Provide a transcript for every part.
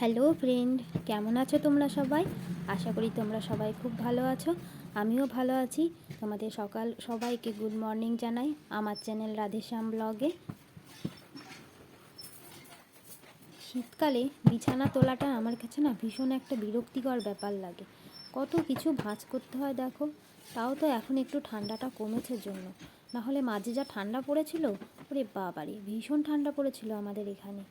Hello friend, কেমন আছো তোমরা সবাই? আশা করি তোমরা সবাই খুব ভালো আছো। আমিও ভালো আছি। তোমাদের সবাইকে গুড মর্নিং জানাই আমার চ্যানেল রাধেশ্যাম ব্লগে। শীতকালে বিছানা তোলাটা আমার কাছে না ভীষণ একটা বিরক্তিকর ব্যাপার লাগে। কত কিছু ভাঁজ করতে হয় দেখো। তাও তো এখন একটু ঠান্ডাটা কমেছে জন্য, না হলে মাঝে যা ঠান্ডা পড়েছিল, ওরে বাবারে ভীষণ ঠান্ডা পড়েছিল আমাদের এখানে।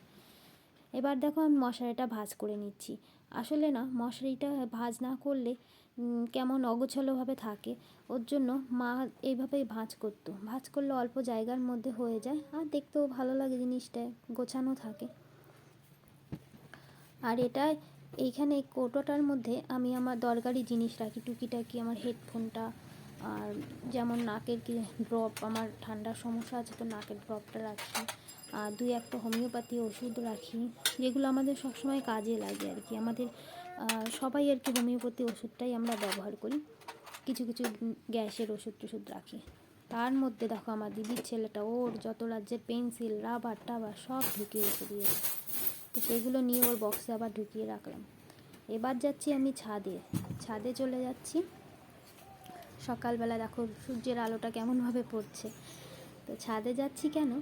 এবার দেখো আমি মশারিটা ভাঁজ করে নিচ্ছি। আসলে না, মশারিটা ভাঁজ না করলে কেমন অগোছালোভাবে থাকে। ওর জন্য মা এইভাবেই ভাঁজ করতো। ভাঁজ করলে অল্প জায়গার মধ্যে হয়ে যায়, আর দেখতেও ভালো লাগে, জিনিসটা গোছানো থাকে। আর এটা এইখানে এই কৌটোটার মধ্যে আমি আমার দরকারি জিনিস রাখি, টুকিটাকি আমার হেডফোনটা, আর যেমন নাকের কি ড্রপ, আমার ঠান্ডার সমস্যা আছে তো নাকের ড্রপটা রাখি, আর দুই একটা হোমিওপ্যাথি ওষুধ রাখি, যেগুলো আমাদের সবসময় কাজে লাগে আর কি। আমাদের সবাই আর কি হোমিওপ্যাথি ওষুধটাই আমরা ব্যবহার করি। কিছু কিছু গ্যাসের ওষুধ টষুধ রাখি। তার মধ্যে দেখো আমার দিদির ছেলেটা ওর যত রাজ্যের পেন্সিল রাবার টাবার সব ঢুকিয়ে রেখে দিয়েছে। তো সেগুলো নিয়ে ওর বক্সে আবার ঢুকিয়ে রাখলাম। এবার যাচ্ছি আমি ছাদে চলে যাচ্ছি। সকালবেলা দেখো সূর্যের আলোটা কেমনভাবে পড়ছে। তো ছাদে যাচ্ছি কেন,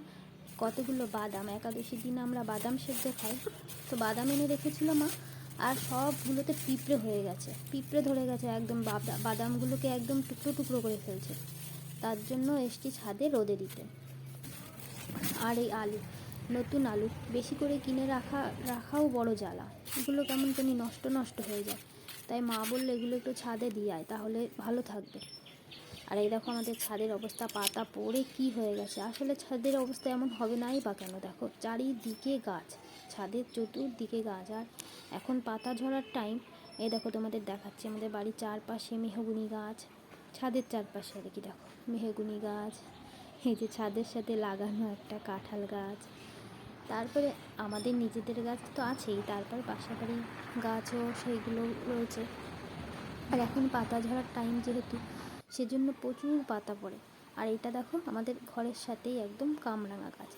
কতগুলো বাদাম, একাদশীর দিন আমরা বাদাম সেদ্ধ খাই, তো বাদাম এনে রেখেছিল মা, আর সবগুলোতে পিঁপড়ে হয়ে গেছে, পিঁপড়ে ধরে গেছে একদম, বাদামগুলোকে একদম টুকরো টুকরো করে ফেলছে। তার জন্য এসছি ছাদে রোদে দিতে। আর এই আলু, নতুন আলু বেশি করে কিনে রাখাও বড় জ্বালা, এগুলো কেমন জানি নষ্ট নষ্ট হয়ে যায়। তাই মা বললো এগুলো একটু ছাদে দিয়ে আয়, তাহলে ভালো থাকবে। আর এই দেখো আমাদের ছাদের অবস্থা, পাতা পড়ে কি হয়ে গেছে। আসলে ছাদের অবস্থা এমন হবে নাই বা কেন, দেখো চারিদিকে গাছ, ছাদের চতুর্দিকে গাছ। আর এখন পাতা ঝরার টাইম। এই দেখো তোমাদের দেখাচ্ছি আমাদের বাড়ির চারপাশে মেহগুনি গাছ, ছাদের চারপাশে আর কি। দেখো মেহগুনি গাছ, এই যে ছাদের সাথে লাগানো একটা কাঁঠাল গাছ, তারপরে আমাদের নিজেদের গাছ তো আছেই, তারপরে পাশের বাড়ি গাছও সেইগুলো রয়েছে। আর এখন পাতা ঝরার টাইম যেহেতু, সেজন্য প্রচুর পাতা পড়ে। আর এটা দেখো আমাদের ঘরের সাথেই একদম কামরাঙা গাছ।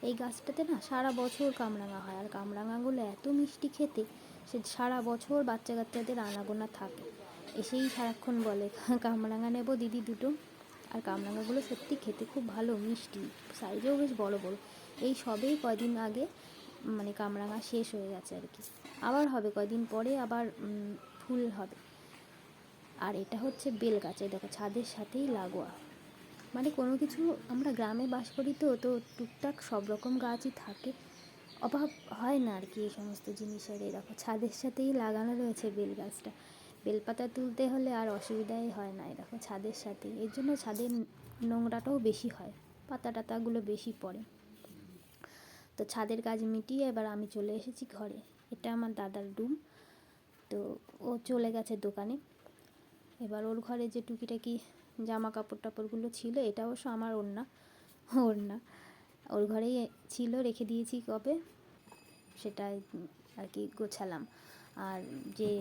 এই গাছটাতে না সারা বছর কামরাঙা হয়, আর কামরাঙাগুলো এত মিষ্টি খেতে, সে সারা বছর বাচ্চা কাচ্চাদের আনাগোনা থাকে। এসেই সারাক্ষণ বলে কামরাঙা নেব দিদি দুটো। আর কামরাঙাগুলো সত্যি খেতে খুব ভালো, মিষ্টি, সাইজেও বেশ বড় বড়। এই সবেই কয়দিন আগে মানে কামরাঙা শেষ হয়ে গেছে আর কি, আবার হবে কয়দিন পরে, আবার ফুল হবে। আর এটা হচ্ছে বেল গাছ, এই দেখো ছাদের সাথেই লাগোয়া। মানে কোনো কিছু, আমরা গ্রামে বাস করি তো তো টুকটাক সব রকম গাছই থাকে, অভাব হয় না আর কি এই সমস্ত জিনিসের। এই দেখো ছাদের সাথেই লাগানো রয়েছে বেল গাছটা, বেলপাতা তুলতে হলে আর অসুবিধাই হয় না। এই দেখো ছাদের সাথেই, এর জন্য ছাদের নোংরাটাও বেশি হয়, পাতা টাতাগুলো বেশি পড়ে। তো ছাদের কাজ মিটিয়ে এবার আমি চলে এসেছি ঘরে। এটা আমার দাদার রুম। তো ও চলে গেছে দোকানে। এবার ওর ঘরে যে টুকিটাকি জামা কাপড় টাপড়গুলো ছিল, এটা অবশ্য আমার ওড়না, ওড়না ওর ঘরেই ছিল, রেখে দিয়েছি কবে, সেটাই আর কি গোছালাম। আর যে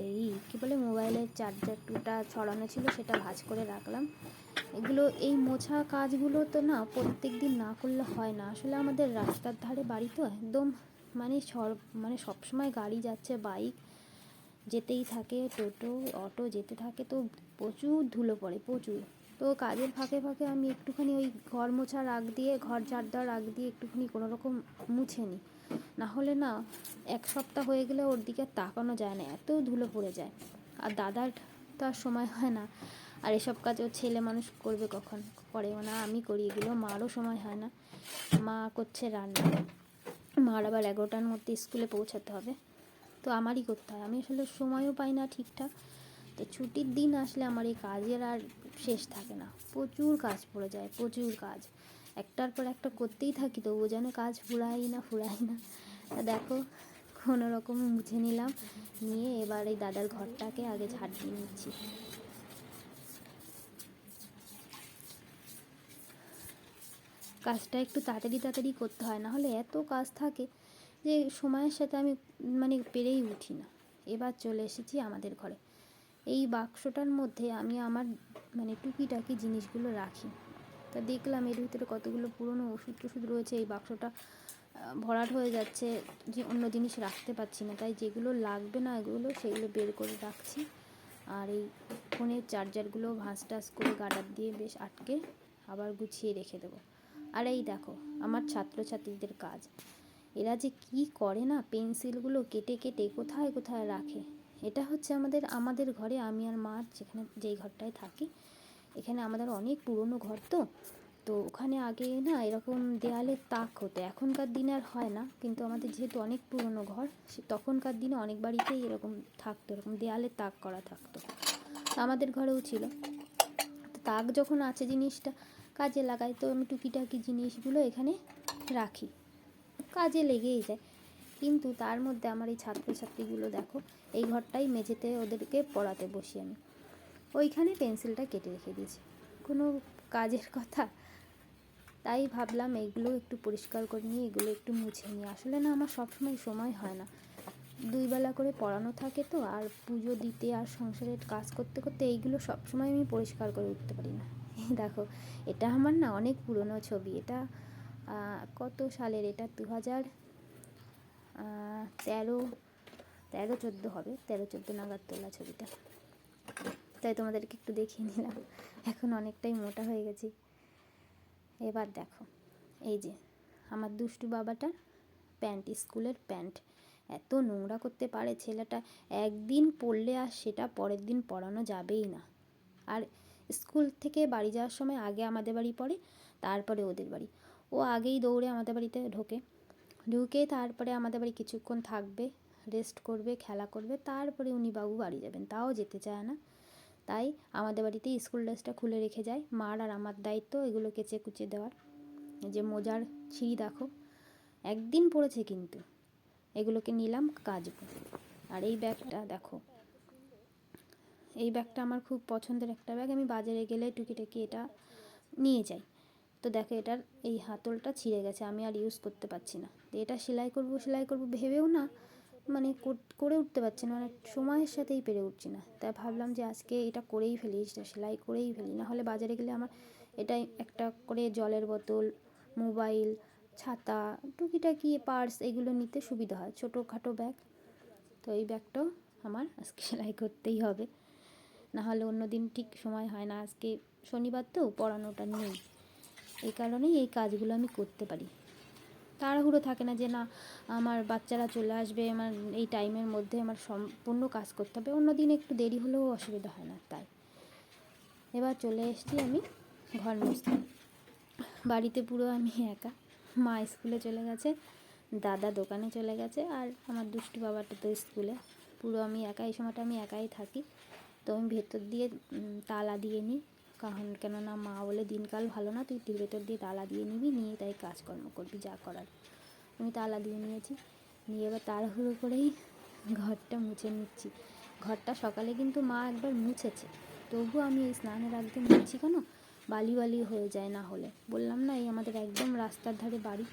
কী বলে মোবাইলের চার্জারটা ছড়ানো ছিল, সেটা ভাঁজ করে রাখলাম। এগুলো এই মোছা কাজগুলো তো না প্রত্যেক দিন না করলে হয় না। আসলে আমাদের রাস্তার ধারে বাড়ি তো একদম, মানে সবসময় গাড়ি যাচ্ছে, বাইক যেতেই থাকে, টোটো অটো যেতে থাকে, তো প্রচুর ধুলো পড়ে প্রচুর। তো কাজের ফাঁকে ফাঁকে আমি একটুখানি ওই ঘর মোছার আগ দিয়ে, ঘর ঝাড় দেওয়ার আগ দিয়ে একটুখানি কোনো রকম মুছে নিই। না হলে না, এক সপ্তাহ হয়ে গেলে ওর দিকে তাকানো যায় না, এত ধুলো পড়ে যায়। আর দাদার তো আর সময় হয় না, আর এসব কাজ ওর ছেলে মানুষ করবে কখন, করেও না, আমি করি এগুলো। মারও সময় হয় না, মা করছে রান্না, মার আবার 11টার মধ্যে স্কুলে পৌঁছাতে হবে, তো আমারই করতে হয়। আমি আসলে সময়ও পাই না ঠিকঠাক। তো ছুটির দিন আসলে আমার এই কাজের আর শেষ থাকে না, প্রচুর কাজ পড়ে যায়, প্রচুর কাজ একটার পর একটা করতেই থাকি, তো ও যেন কাজ ফুরাই না। তা দেখো কোনো রকম মুছে নিলাম, নিয়ে এবার এই দাদার ঘরটাকে আগে ঝাড় দিয়ে নিচ্ছি। কাজটা একটু তাড়াতাড়ি তাড়াতাড়ি করতে হয়, না হলে এত কাজ থাকে যে সময়ের সাথে আমি মানে পেরেই উঠি না। এবার চলে এসেছি আমাদের ঘরে। এই বাক্সটার মধ্যে আমি আমার মানে টুকিটাকি জিনিসগুলো রাখি। তা দেখলাম এর ভিতরে কতগুলো পুরনো ওষুধ টষুধ রয়েছে। এই বাক্সটা ভরাট হয়ে যাচ্ছে, যে অন্য জিনিস রাখতে পারছি না, তাই যেগুলো লাগবে না এগুলো সেগুলো বের করে রাখছি। আর এই ফোনের চার্জারগুলো ভাঁজ টাজ করে গার্ডার দিয়ে বেশ আটকে আবার গুছিয়ে রেখে দেবো। আর এই দেখো আমার ছাত্রছাত্রীদের কাজ, এরা যে কি করে না, পেন্সিলগুলো কেটে কেটে কোথায় কোথায় রাখে। এটা হচ্ছে আমাদের ঘরে, আমি আর মা যেই ঘরটায় থাকি, এখানে আমাদের অনেক পুরনো ঘর, তো ওখানে আগে না এরকম দেয়ালের তাক হতো, এখনকার দিনে আর হয় না, কিন্তু আমাদের যেহেতু অনেক পুরনো ঘর, তখনকার দিনে অনেক বাড়িতেই এরকম থাকতো, এরকম দেয়ালের তাক করা থাকতো, আমাদের ঘরেও ছিল। তো তাক যখন আছে জিনিসটা কাজে লাগাই, তো আমি টুকিটাকি জিনিসগুলো এখানে রাখি, কাজে লেগেই যায়। কিন্তু তার মধ্যে আমার এই ছাত্রছাত্রীগুলো দেখো, এই ঘরটাই মেঝেতে ওদেরকে পড়াতে বসি আমি, ওইখানে পেন্সিলটা কেটে রেখে দিয়েছি, কোনো কাজের কথা। তাই ভাবলাম এইগুলো একটু পরিষ্কার করে নিয়ে এগুলো একটু মুছে নিই। আসলে না আমার সবসময় সময় হয় না, 2 বেলা করে পড়ানো থাকে, তো আর পুজো দিতে আর সংসারের কাজ করতে করতে এইগুলো সবসময় আমি পরিষ্কার করে উঠতে পারি না। এই দেখো, এটা আমার না অনেক পুরনো ছবি, এটা কত সালের, এটা 2013-14 হবে, 13-14 নাগাদ তোলা ছবিটা, তাই তোমাদেরকে একটু দেখিয়ে নিলাম। এখন অনেকটাই মোটা হয়ে গেছি। এবার দেখো, এই যে আমার দুষ্টু বাবাটার প্যান্ট, স্কুলের প্যান্ট, এত নোংরা করতে পারে ছেলেটা, একদিন পরলে আর সেটা পরের দিন পরানো যাবেই না। আর স্কুল থেকে বাড়ি যাওয়ার সময় আগে আমাদের বাড়ি পড়ে, তারপরে ওদের বাড়ি, ও আগেই দৌড়ে আমাদের বাড়িতে ঢুকে তারপরে আমাদের বাড়ি কিছুক্ষণ থাকবে, রেস্ট করবে, খেলা করবে, তারপরে উনি বাবু বাড়ি যাবেন, তাও যেতে চায় না। তাই আমাদের বাড়িতেই স্কুল ড্রেসটা খুলে রেখে যায়, মার আর আমার দায়িত্ব এগুলো কেচে কুচে দেওয়ার। যে মোজার ছিঁড়ি দেখো, একদিন পড়েছে কিন্তু, এগুলোকে নিলাম কাচবো। আর এই ব্যাগটা দেখো, এই ব্যাগটা আমার খুব পছন্দের একটা ব্যাগ, আমি বাজারে গেলে টুকিটাকি এটা নিয়ে যাই। তো দেখো এটার এই হাতলটা ছিঁড়ে গেছে, আমি আর ইউজ করতে পারছি না, তো এটা সেলাই করব ভেবেও না, মানে করে উঠতে পারছি না, মানে সময়ের সাথেই পেরে উঠছি না। তাই ভাবলাম যে আজকে এটা করেই ফেলি, এটা সেলাই করেই ফেলি, না হলে বাজারে গেলে আমার এটাই একটা করে জলের বোতল, মোবাইল, ছাতা, টুকিটাকি পার্স এগুলো নিতে সুবিধা হয়, ছোটোখাটো ব্যাগ। তো এই ব্যাগটাও আমার আজকে সেলাই করতেই হবে, না হলে অন্য দিন ঠিক সময় হয় না। আজকে শনিবার তো পড়ানোটা নেই, এই কারণেই এই কাজগুলো আমি করতে পারি, তাড়াহুড়ো থাকে না যে না আমার বাচ্চারা চলে আসবে, আমার এই টাইমের মধ্যে আমার সম্পূর্ণ কাজ করতে হবে, অন্য দিন একটু দেরি হলেও অসুবিধা হয় না। তাই এবার চলে এসেছি আমি ঘর মুছতে, বাড়িতে পুরো আমি একা, মা স্কুলে চলে গেছে, দাদা দোকানে চলে গেছে, আর আমার দুষ্টু বাবাটা তো স্কুলে, পুরো আমি একা, এই সময়টা আমি একাই থাকি। তো আমি ভেতর দিয়ে তালা দিয়ে নিই, কারণ কেননা মা বলে দিনকাল ভালো না, তুই ভেতর দিয়ে তালা দিয়ে নিবি, নিয়ে তাই কাজকর্ম করবি যা করার। আমি তালা দিয়ে নিয়েছি, নিয়ে এবার তাড়াহুড়ো করেই ঘরটা মুছে নিচ্ছি। ঘরটা সকালে কিন্তু মা একবার মুছেছে, তবুও আমি এই স্নানের আগে মুছছি কেন, বালি বালি হয়ে যায়, না হলে বললাম না এই আমাদের একদম রাস্তার ধারে বাড়ি,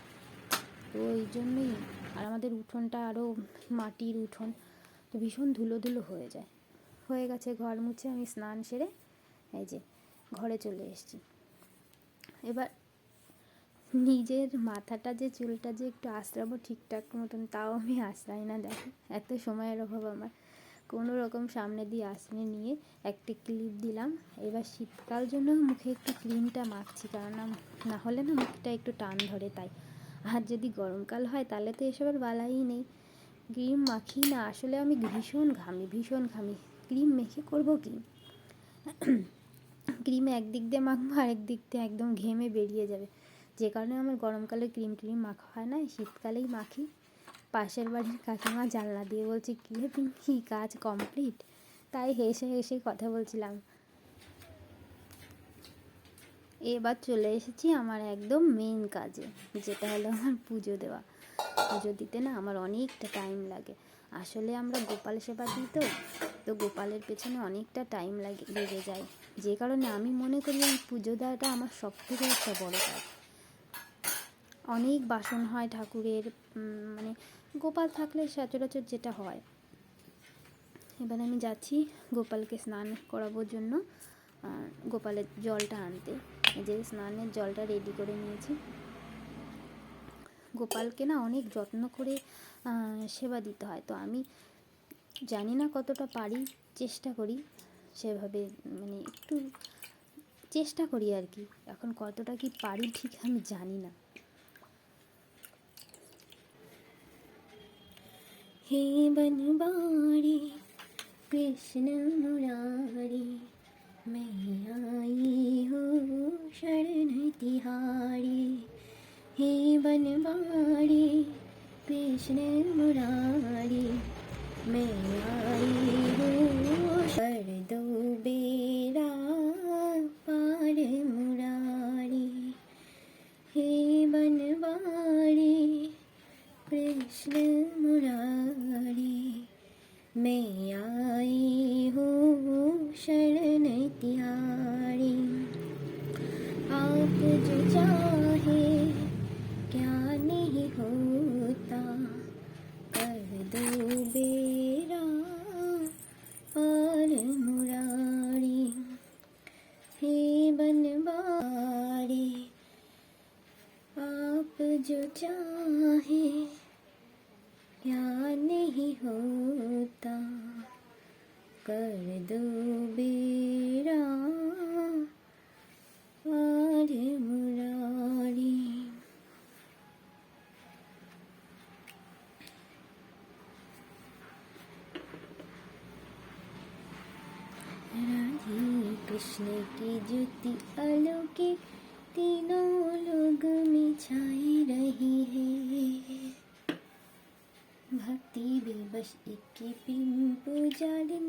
তো ওই জন্যই। আর আমাদের উঠোনটা আরও মাটির উঠোন, তো ভীষণ ধুলো ধুলো হয়ে গেছে। ঘর মুছে আমি স্নান সেরে এই যে ঘরে চলে এসেছি। এবার নিজের মাথাটা যে চুলটা যে একটু আঁচড়াবো ঠিকঠাক মতন, তাও আমি আঁচড়াই না, দেখো এত সময়ের অভাব আমার, কোনো রকম সামনে দিয়ে আঁচড়ে নিয়ে একটা ক্লিপ দিলাম। এবার শীতকাল জন্য মুখে একটু ক্রিমটা মাখছি, কারণ না হলে না মুখটা একটু টান ধরে, তাই। আর যদি গরমকাল হয় তাহলে তো এসবের বালাই নেই, ক্রিম মাখি না, আসলে আমি ভীষণ ঘামি, ক্রিম মেখে করবো কি, ক্রিম একদিক দিয়ে মাখবো আর একদিক দিয়ে একদম ঘেমে বেরিয়ে যাবে, যে কারণে আমার গরমকালে ক্রিম মাখা হয় না, শীতকালেই মাখি। পাশের বাড়ির কাকিমা জানলা দিয়ে বলছি কী রে পিঙ্কি কাজ কমপ্লিট, তাই হেসে হেসে কথা বলছিলাম। এবার চলে এসেছি আমার একদম মেন কাজে, যেটা হলো আমার পুজো দেওয়া। পুজো দিতে না আমার অনেকটা টাইম লাগে, আসলে আমরা গোপাল সেবা দিই, তো গোপালের পেছনে অনেকটা টাইম লেগে যায়, যে কারণে আমি মনে করি এই পুজো দেওয়াটা আমার সবথেকে একটা বড় কাজ। অনেক বাসন হয় ঠাকুরের, মানে গোপাল থাকলে সচরাচর যেটা হয়। এবার আমি যাচ্ছি গোপালকে স্নান করাবোর জন্য, গোপালের জলটা আনতে, যে স্নানের জলটা রেডি করে নিয়েছি। গোপালকে না অনেক যত্ন করে সেবা দিতে হয়। তো আমি জানি না কতটা পারি, চেষ্টা করি সেভাবে, মানে একটু চেষ্টা করি আর কি। এখন কতটা কি পারি ঠিক আমি জানি না। हे बनवारी कृष्ण मुरारी, मैं आई हूँ शरण तिहारी। हे बनवारी कृष्ण मुरारी, मैं आई हूँ कर दो बेड़ा पार मुरारी। हे बनवारी कृष्ण मुरारी, मैं आई हूँ शरण तिहारी। आप जो चाहे क्या नहीं होता, कर दो बेड़ा पार मुरारी। हे बनवारी आप जो चाहे क्या नहीं होता, कर दो बेड़ा पार मुरारी। राधे कृष्ण की ज्योति अलौकिक तीनों लोग में छाई रही है। भक्ति बेबस इक्की पिंपू जालिन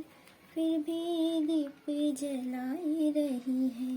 फिर भी दीप जलाई रही है।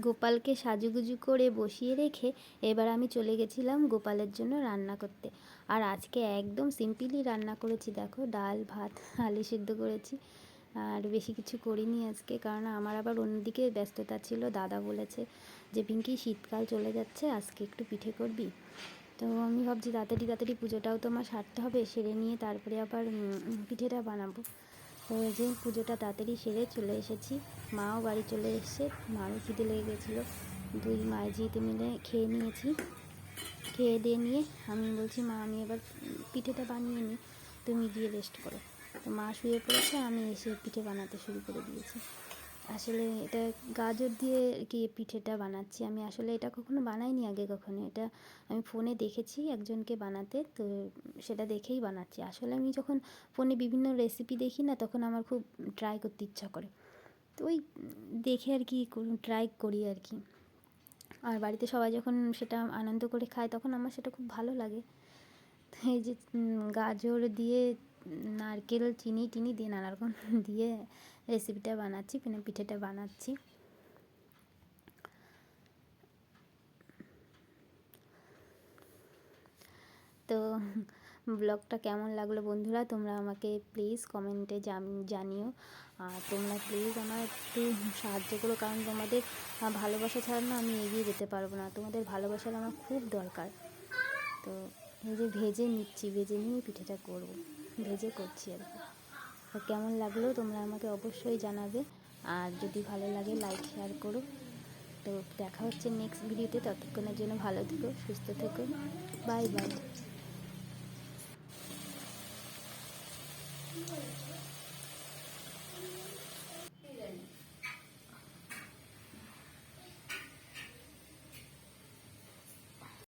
গোপালকে সাজুগুজু করে বসিয়ে রেখে এবার আমি চলে গেছিলাম গোপালের জন্য রান্না করতে। আর আজকে একদম সিম্পলই রান্না করেছি, দেখো ডাল ভাত আলু সিদ্ধ করেছি, আর বেশি কিছু করিনি আজকে, কারণ আমার আবার অন্যদিকে ব্যস্ততা ছিল। দাদা বলেছে যে পিঙ্কি শীতকাল চলে যাচ্ছে, আজকে একটু পিঠে করবি। তো আমি ভাবছি তাড়াতাড়ি পুজোটাও তো আমার সারতে হবে, সেরে নিয়ে তারপরে আবার পিঠেটা বানাবো। তো এই যে পুজোটা তাড়াতাড়ি সেরে চলে এসেছি, মাও বাড়ি চলে এসেছে, মারও খিদে লেগে গেছিলো, দুই মায়ের জিতে মিলে খেয়ে নিয়েছি। খেয়ে দিয়ে নিয়ে আমি বলছি মা আমি এবার পিঠেটা বানিয়ে নিই, তুমি গিয়ে রেস্ট করো। তো মা শুয়ে পড়েছে, আমি এসে পিঠে বানাতে শুরু করে দিয়েছি। আসলে এটা গাজর দিয়ে কি পিঠেটা বানাচ্ছি আমি, আসলে এটা কখনো বানাইনি আগে কখনো, এটা আমি ফোনে দেখেছি একজনকে বানাতে, তো সেটা দেখেই বানাচ্ছি। আসলে আমি যখন ফোনে বিভিন্ন রেসিপি দেখি না, তখন আমার খুব ট্রাই করতে ইচ্ছা করে, তো ওই দেখে আর কি ট্রাই করি আর কি। আর বাড়িতে সবাই যখন সেটা আনন্দ করে খায় তখন আমার সেটা খুব ভালো লাগে। তো এই যে গাজর দিয়ে নারকেল চিনি টিনি দিয়ে নানা রকম দিয়ে রেসিপিটা বানাচ্ছি, পিঠেটা বানাচ্ছি। তো ব্লগটা কেমন লাগলো বন্ধুরা, তোমরা আমাকে প্লিজ কমেন্টে জানিও। আর তোমরা প্লিজ আমার একটু সাহায্য করো, কারণ তোমাদের ভালোবাসা ছাড়া না আমি এগিয়ে যেতে পারবো না, তোমাদের ভালোবাসার আমার খুব দরকার। তো এই যে ভেজে নিচ্ছি, ভেজে নিয়ে পিঠেটা করব, ভেজে করছি আর কি। তো কেমন লাগলো তোমরা আমাকে অবশ্যই জানাবে, আর যদি ভালো লাগে লাইক শেয়ার করো। তো দেখা হচ্ছে নেক্সট ভিডিওতে, ততক্ষণের জন্য ভালো থেকো, সুস্থ থেকো, বাই বাই।